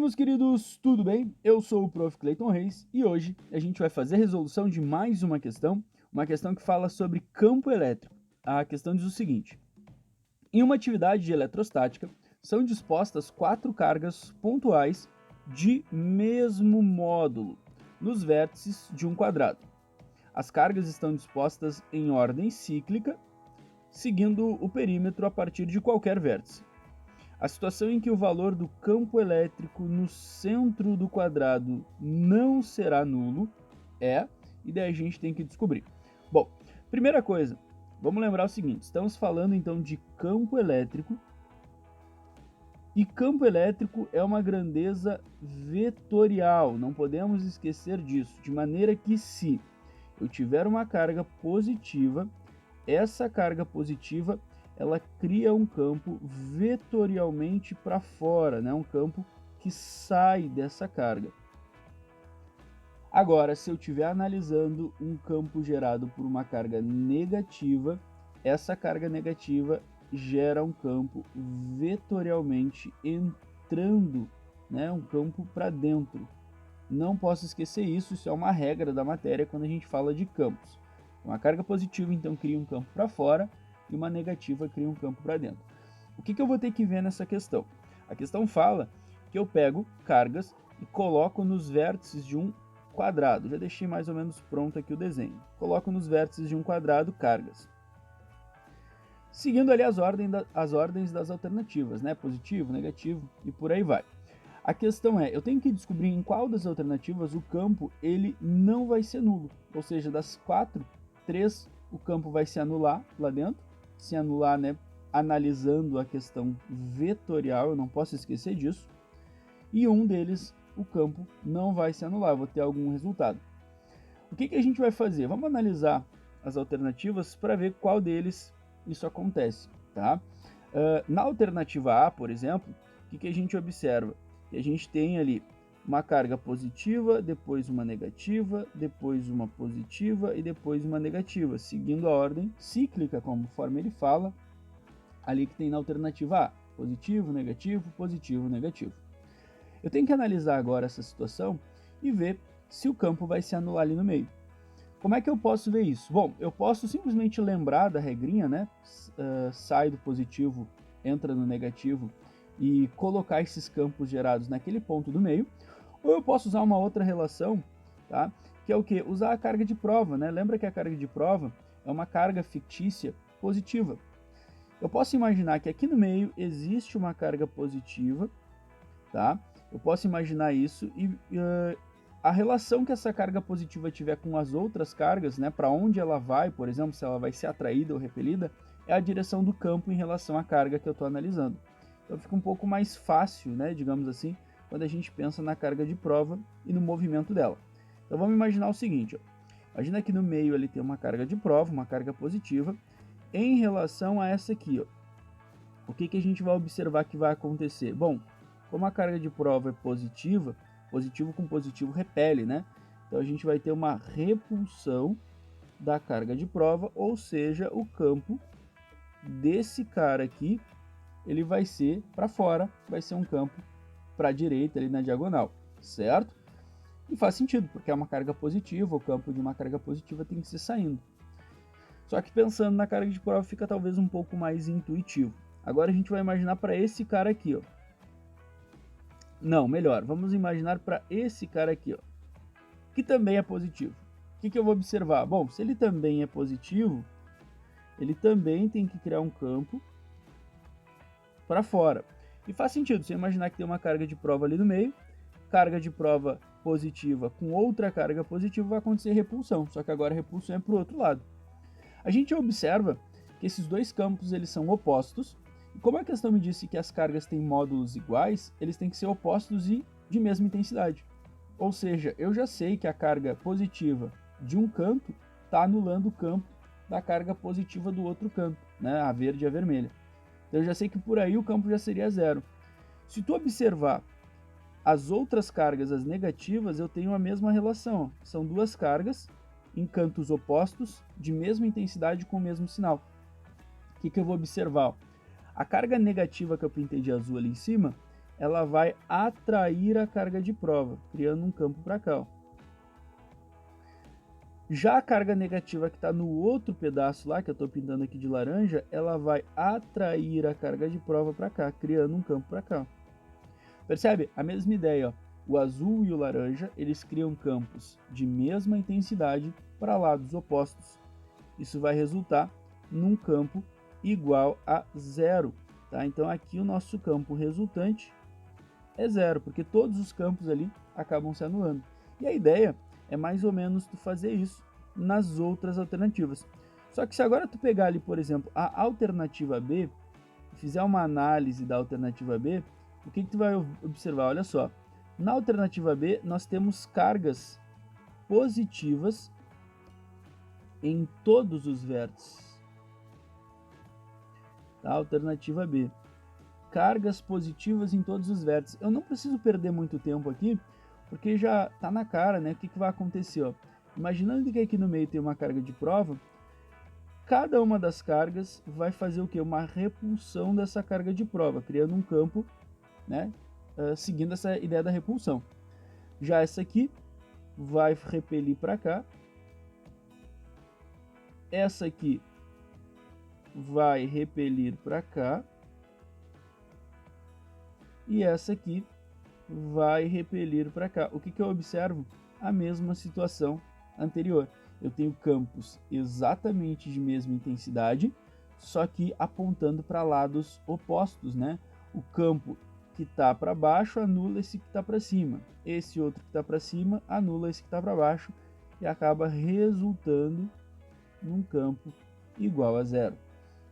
meus queridos, tudo bem? Eu sou o Prof. Clayton Reis e hoje a gente vai fazer a resolução de mais uma questão que fala sobre campo elétrico. A questão diz o seguinte: em uma atividade de eletrostática, são dispostas 4 cargas pontuais de mesmo módulo nos vértices de um quadrado. As cargas estão dispostas em ordem cíclica, seguindo o perímetro a partir de qualquer vértice. A situação em que o valor do campo elétrico no centro do quadrado não será nulo e daí a gente tem que descobrir. Bom, primeira coisa, vamos lembrar o seguinte: estamos falando então de campo elétrico, e campo elétrico é uma grandeza vetorial, não podemos esquecer disso, de maneira que se eu tiver uma carga positiva, essa carga positiva ela cria um campo vetorialmente para fora, né? Um campo que sai dessa carga. Agora, se eu estiver analisando um campo gerado por uma carga negativa, essa carga negativa gera um campo vetorialmente entrando, né? Um campo para dentro. Não posso esquecer isso, isso é uma regra da matéria quando a gente fala de campos. Uma carga positiva, então, cria um campo para fora, e uma negativa cria um campo para dentro. O que eu vou ter que ver nessa questão? A questão fala que eu pego cargas e coloco nos vértices de um quadrado. Já deixei mais ou menos pronto aqui o desenho. Coloco nos vértices de um quadrado cargas. Seguindo ali as ordens das alternativas, né? Positivo, negativo e por aí vai. A questão é, eu tenho que descobrir em qual das alternativas o campo ele não vai ser nulo. Ou seja, das 4, 3 o campo vai se anular lá dentro. Se anular, né, analisando a questão vetorial, eu não posso esquecer disso. E um deles, o campo não vai se anular, eu vou ter algum resultado. O que a gente vai fazer? Vamos analisar as alternativas para ver qual deles isso acontece, tá? Na alternativa A, por exemplo, o que a gente observa? Que a gente tem ali uma carga positiva, depois uma negativa, depois uma positiva e depois uma negativa, seguindo a ordem cíclica, conforme ele fala, ali que tem na alternativa A, positivo, negativo. Eu tenho que analisar agora essa situação e ver se o campo vai se anular ali no meio. Como é que eu posso ver isso? Bom, eu posso simplesmente lembrar da regrinha, né? Sai do positivo, entra no negativo, e colocar esses campos gerados naquele ponto do meio, ou eu posso usar uma outra relação, tá? Que é o que? Usar a carga de prova, né? Lembra que a carga de prova é uma carga fictícia positiva. Eu posso imaginar que aqui no meio existe uma carga positiva, tá? Eu posso imaginar isso e a relação que essa carga positiva tiver com as outras cargas, né? Para onde ela vai, por exemplo, se ela vai ser atraída ou repelida, é a direção do campo em relação à carga que eu estou analisando. Então fica um pouco mais fácil, né, digamos assim, quando a gente pensa na carga de prova e no movimento dela. Então vamos imaginar o seguinte, ó. Imagina que no meio ele tem uma carga de prova, uma carga positiva, em relação a essa aqui, ó. O que a gente vai observar que vai acontecer? Bom, como a carga de prova é positiva, positivo com positivo repele, né? Então a gente vai ter uma repulsão da carga de prova, ou seja, o campo desse cara aqui ele vai ser para fora, vai ser um campo para a direita ali na diagonal, certo? E faz sentido, porque é uma carga positiva, o campo de uma carga positiva tem que ser saindo. Só que pensando na carga de prova fica talvez um pouco mais intuitivo. Agora a gente vai imaginar para esse cara aqui, ó. Não, melhor, vamos imaginar para esse cara aqui, ó, que também é positivo. O que eu vou observar? Bom, se ele também é positivo, ele também tem que criar um campo para fora. E faz sentido, você imaginar que tem uma carga de prova ali no meio, carga de prova positiva com outra carga positiva, vai acontecer repulsão, só que agora a repulsão é para o outro lado. A gente observa que esses dois campos eles são opostos, e como a questão me disse que as cargas têm módulos iguais, eles têm que ser opostos e de mesma intensidade. Ou seja, eu já sei que a carga positiva de um canto está anulando o campo da carga positiva do outro canto, né? A verde e a vermelha. Eu já sei que por aí o campo já seria zero. Se tu observar as outras cargas, as negativas, eu tenho a mesma relação. São duas cargas em cantos opostos, de mesma intensidade com o mesmo sinal. O que eu vou observar? A carga negativa que eu pintei de azul ali em cima, ela vai atrair a carga de prova, criando um campo para cá, ó. Já a carga negativa que está no outro pedaço lá, que eu estou pintando aqui de laranja, ela vai atrair a carga de prova para cá, criando um campo para cá. Percebe? A mesma ideia, ó. O azul e o laranja, eles criam campos de mesma intensidade para lados opostos. Isso vai resultar num campo igual a zero, tá? Então aqui o nosso campo resultante é zero, porque todos os campos ali acabam se anulando. E a ideia é mais ou menos tu fazer isso nas outras alternativas. Só que se agora tu pegar ali, por exemplo, a alternativa B, fizer uma análise da alternativa B, o que tu vai observar? Olha só, na alternativa B nós temos cargas positivas em todos os vértices. Tá? Alternativa B. Cargas positivas em todos os vértices. Eu não preciso perder muito tempo aqui, porque já tá na cara, né? O que vai acontecer, ó? Imaginando que aqui no meio tem uma carga de prova, cada uma das cargas vai fazer o quê? Uma repulsão dessa carga de prova, criando um campo, né? Seguindo essa ideia da repulsão. Já essa aqui vai repelir para cá. Essa aqui vai repelir para cá. E essa aqui vai repelir para cá. O que eu observo? A mesma situação anterior. Eu tenho campos exatamente de mesma intensidade, só que apontando para lados opostos, né? O campo que está para baixo anula esse que está para cima. Esse outro que está para cima anula esse que está para baixo e acaba resultando num campo igual a zero.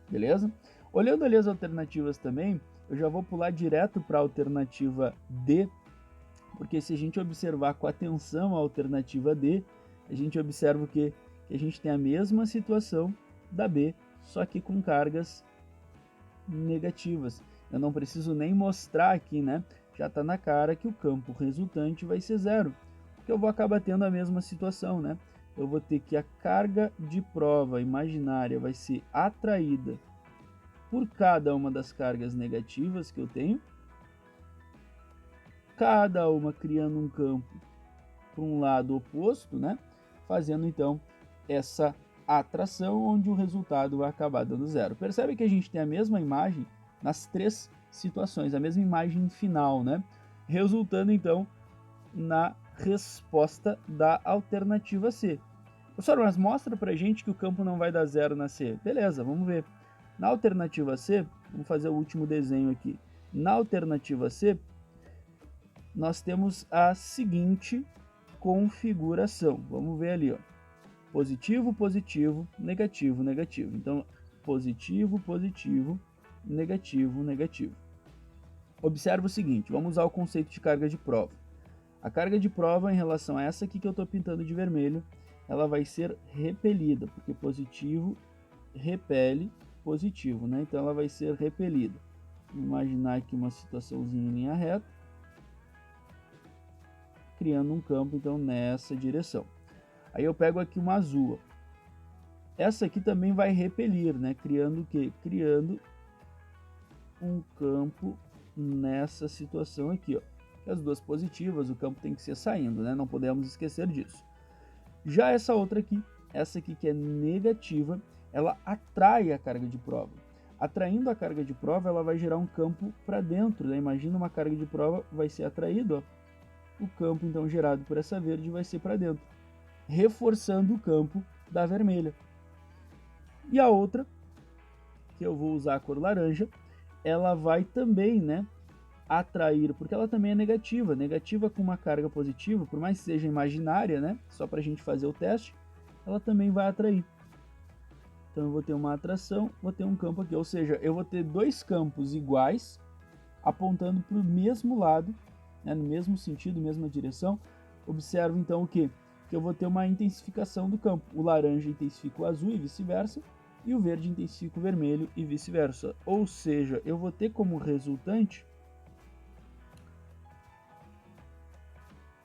Beleza? Olhando ali as alternativas também, eu já vou pular direto para a alternativa D, porque se a gente observar com atenção a alternativa D, a gente observa que a gente tem a mesma situação da B, só que com cargas negativas. Eu não preciso nem mostrar aqui, né? Já está na cara que o campo resultante vai ser zero, porque eu vou acabar tendo a mesma situação, né? Eu vou ter que a carga de prova imaginária vai ser atraída por cada uma das cargas negativas que eu tenho, cada uma criando um campo para um lado oposto, né? Fazendo então essa atração onde o resultado vai acabar dando zero. Percebe que a gente tem a mesma imagem nas três situações, a mesma imagem final, né? Resultando então na resposta da alternativa C. Professor, mas mostra pra gente que o campo não vai dar zero na C. Beleza, vamos ver. Na alternativa C, vamos fazer o último desenho aqui. Na alternativa C, nós temos a seguinte configuração. Vamos ver ali, ó. Positivo, positivo, negativo, negativo. Então, positivo, positivo, negativo, negativo. Observa o seguinte, vamos usar o conceito de carga de prova. A carga de prova em relação a essa aqui que eu estou pintando de vermelho, ela vai ser repelida, porque positivo repele positivo, né? Então ela vai ser repelida. Vou imaginar aqui uma situaçãozinha em linha reta, criando um campo então nessa direção. Aí eu pego aqui uma azul. Essa aqui também vai repelir, né? Criando o quê? Criando um campo nessa situação aqui, ó. As duas positivas, o campo tem que ser saindo, né? Não podemos esquecer disso. Já essa outra aqui, essa aqui que é negativa, ela atrai a carga de prova. Atraindo a carga de prova, ela vai gerar um campo para dentro, né? Imagina uma carga de prova vai ser atraído, ó. O campo então gerado por essa verde vai ser para dentro, reforçando o campo da vermelha. E a outra, que eu vou usar a cor laranja, ela vai também, né, atrair, porque ela também é negativa, negativa com uma carga positiva, por mais que seja imaginária, né, só para a gente fazer o teste, ela também vai atrair. Então eu vou ter uma atração, vou ter um campo aqui, ou seja, eu vou ter dois campos iguais, apontando para o mesmo lado, né, no mesmo sentido, mesma direção. Observo então o quê? Que eu vou ter uma intensificação do campo. O laranja intensifica o azul e vice-versa, e o verde intensifica o vermelho e vice-versa. Ou seja, eu vou ter como resultante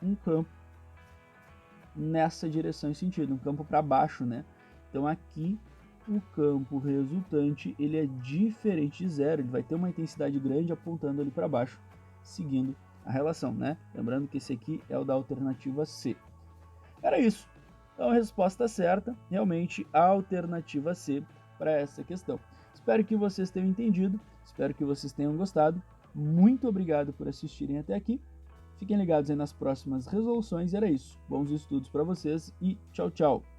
um campo nessa direção e sentido, um campo para baixo, né? Então aqui o campo resultante ele é diferente de zero, ele vai ter uma intensidade grande apontando ali para baixo. seguindo a relação, né? Lembrando que esse aqui é o da alternativa C. Era isso. Então a resposta certa, realmente, a alternativa C para essa questão. Espero que vocês tenham entendido, espero que vocês tenham gostado. Muito obrigado por assistirem até aqui. Fiquem ligados aí nas próximas resoluções. Era isso. Bons estudos para vocês e tchau, tchau.